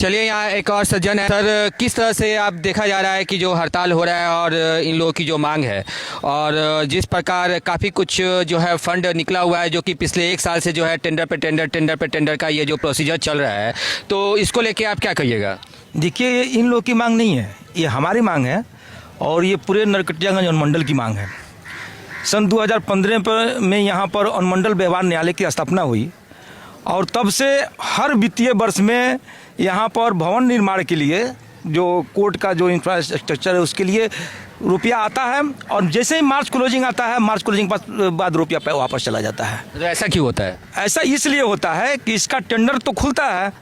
चलिए, यहाँ एक और सज्जन है। सर, किस तरह से आप देखा जा रहा है कि जो हड़ताल हो रहा है और इन लोगों की जो मांग है, और जिस प्रकार काफ़ी कुछ जो है फंड निकला हुआ है, जो कि पिछले 1 साल से जो है टेंडर पे टेंडर का ये जो प्रोसीजर चल रहा है, तो इसको लेके आप क्या कहिएगा? देखिए, ये इन लोगों की मांग नहीं है, ये हमारी मांग है और ये पूरे नरकटियागंज अनुमंडल की मांग है। सन 2015 में यहाँ पर अनुमंडल व्यवहार न्यायालय की स्थापना हुई और तब से हर वित्तीय वर्ष में यहाँ पर भवन निर्माण के लिए जो कोर्ट का जो इंफ्रास्ट्रक्चर है उसके लिए रुपया आता है और जैसे ही मार्च क्लोजिंग आता है, मार्च क्लोजिंग बाद रुपया वापस चला जाता है। तो ऐसा क्यों होता है? ऐसा इसलिए होता है कि इसका टेंडर तो खुलता है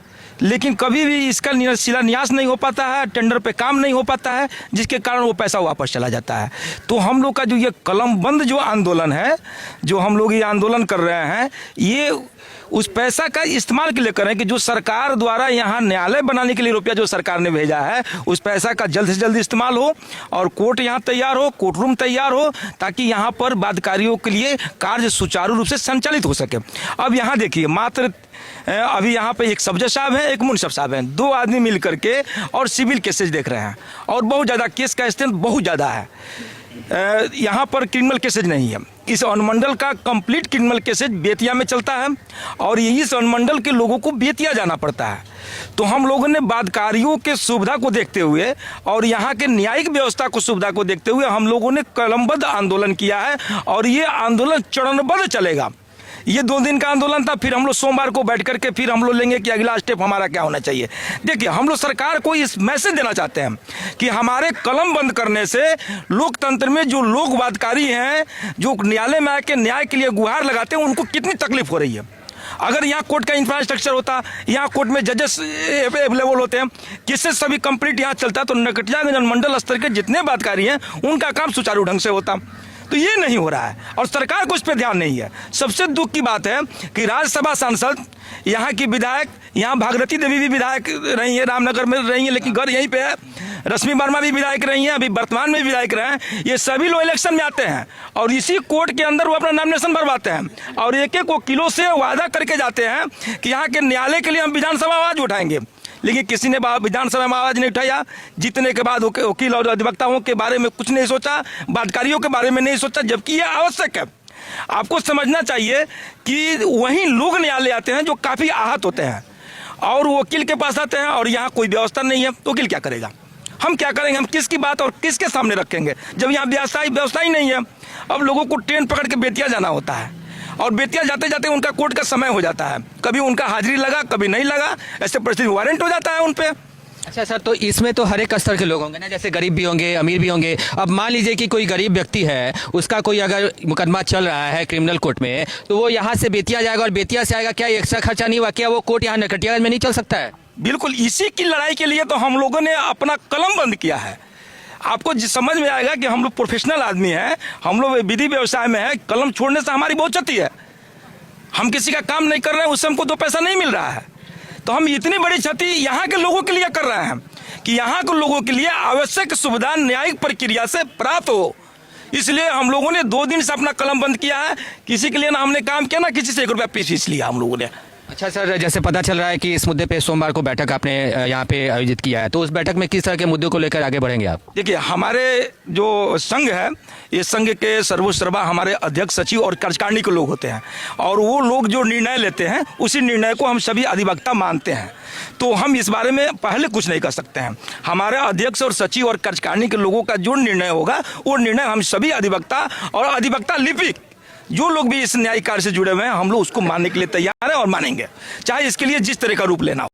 लेकिन कभी भी इसका शिलान्यास नहीं हो पाता है, टेंडर पे काम नहीं हो पाता है, जिसके कारण वो पैसा वापस चला जाता है। तो हम लोग का जो ये कलमबंद जो आंदोलन है, जो हम लोग ये आंदोलन कर रहे हैं, ये उस पैसा का इस्तेमाल के लिए कर रहे हैं कि जो सरकार द्वारा यहाँ न्यायालय बनाने के लिए रुपया जो सरकार ने भेजा है, उस पैसा का जल्द से जल्द इस्तेमाल हो और कोर्ट यहाँ तैयार हो, कोर्ट रूम तैयार हो, ताकि यहाँ पर वादकारियों के लिए कार्य सुचारू रूप से संचालित हो सके। अब यहाँ देखिए, मात्र अभी यहाँ पे एक सब जज साहब हैं, एक मुंसफ साहब हैं, 2 आदमी मिल करके और सिविल केसेज देख रहे हैं और बहुत ज़्यादा केस का स्ट्रेंथ बहुत ज़्यादा है। यहाँ पर क्रिमिनल केसेज नहीं है। इस अनुमंडल का कंप्लीट क्रिमिनल केसेज बेतिया में चलता है और यही इस अनुमंडल के लोगों को बेतिया जाना पड़ता है। तो हम लोगों ने वादकारियों के सुविधा को देखते हुए और यहाँ के न्यायिक व्यवस्था को सुविधा को देखते हुए हम लोगों ने कलमबद्ध आंदोलन किया है और ये आंदोलन चरणबद्ध चलेगा। ये 2 दिन का आंदोलन था, फिर हम लोग सोमवार को बैठ करके फिर हम लोग लेंगे कि अगला स्टेप हमारा क्या होना चाहिए। देखिए, हम लोग सरकार को इस मैसेज देना चाहते हैं कि हमारे कलम बंद करने से लोकतंत्र में जो लोग वादकारी हैं, जो न्यायालय में आके न्याय के लिए गुहार लगाते हैं, उनको कितनी तकलीफ हो रही है। अगर यहाँ कोर्ट का इंफ्रास्ट्रक्चर होता, यहाँ कोर्ट में जजेस अवेलेबल होते हैं, किससे सभी कंप्लीट यहाँ चलता, तो नरकटियागंज अनुमंडल स्तर के जितने वादकारी हैं उनका काम सुचारू ढंग से होता। तो ये नहीं हो रहा है और सरकार को इस पर ध्यान नहीं है। सबसे दुख की बात है कि राज्यसभा सांसद, यहाँ की विधायक, यहाँ भागीरथी देवी भी विधायक रही है, रामनगर में रही है लेकिन घर यहीं पे है, रश्मि वर्मा भी विधायक रही हैं, अभी वर्तमान में विधायक रहे हैं, ये सभी लोग इलेक्शन में आते हैं और इसी कोर्ट के अंदर वो अपना नॉमिनेशन भरवाते हैं और एक एक वकीलों से वादा करके जाते हैं कि यहाँ के न्यायालय के लिए हम विधानसभा आवाज उठाएंगे, लेकिन किसी ने विधानसभा में आवाज नहीं उठाया। जीतने के बाद वकील और अधिवक्ताओं के बारे में कुछ नहीं सोचा, वादकारियों के बारे में नहीं सोचा, जबकि ये आवश्यक है। आपको समझना चाहिए कि वहीं लोग न्यायालय आते हैं जो काफ़ी आहत होते हैं और वकील के पास आते हैं और यहाँ कोई व्यवस्था नहीं है, तो वकील क्या करेगा? हम क्या करेंगे? हम किसकी बात और किसके सामने रखेंगे जब यहाँ व्यवस्था ही नहीं है। अब लोगों को ट्रेन पकड़ के बेतिया जाना होता है और बेतिया जाते जाते उनका कोर्ट का समय हो जाता है, कभी उनका हाजिरी लगा कभी नहीं लगा, ऐसे परिस्थिति वारंट हो जाता है उन पे। अच्छा सर, तो इसमें तो हर एक स्तर के लोग होंगे ना, जैसे गरीब भी होंगे, अमीर भी होंगे। अब मान लीजिए कि कोई गरीब व्यक्ति है, उसका कोई अगर मुकदमा चल रहा है क्रिमिनल कोर्ट में, तो वो यहाँ से बेतिया जाएगा और बेतिया से आएगा, क्या एक्स्ट्रा खर्चा नहीं हुआ? क्या वो कोर्ट यहाँ नरकटियागंज में नहीं चल सकता है? बिल्कुल, इसी की लड़ाई के लिए तो हम लोगों ने अपना कलम बंद किया है। आपको समझ में आएगा कि हम लोग प्रोफेशनल आदमी हैं, हम लोग विधि व्यवसाय में है, कलम छोड़ने से हमारी बहुत क्षति है। हम किसी का काम नहीं कर रहे हैं, उससे हमको 2 पैसा नहीं मिल रहा है, तो हम इतनी बड़ी क्षति यहाँ के लोगों के लिए कर रहे हैं कि यहाँ के लोगों के लिए आवश्यक सुविधा न्यायिक प्रक्रिया से प्राप्त हो। इसलिए हम लोगों ने 2 दिन से अपना कलम बंद किया है। किसी के लिए ना हमने काम किया, ना किसी से 1 रुपया फीस लिया हम लोगों ने। अच्छा सर, जैसे पता चल रहा है कि इस मुद्दे पे सोमवार को बैठक आपने यहाँ पे आयोजित किया है, तो उस बैठक में किस तरह के मुद्दों को लेकर आगे बढ़ेंगे आप? देखिए, हमारे जो संघ है, ये संघ के सर्वोसर्वा हमारे अध्यक्ष, सचिव और कार्यकारिणी के लोग होते हैं और वो लोग जो निर्णय लेते हैं उसी निर्णय को हम सभी अधिवक्ता मानते हैं। तो हम इस बारे में पहले कुछ नहीं कर सकते हैं। हमारे अध्यक्ष और सचिव और कार्यकारिणी के लोगों का जो निर्णय होगा वो निर्णय हम सभी अधिवक्ता और अधिवक्ता लिपिक जो लोग भी इस न्यायिक कार्य से जुड़े हुए हैं, हम लोग उसको मानने के लिए तैयार हैं और मानेंगे, चाहे इसके लिए जिस तरह का रूप लेना हो।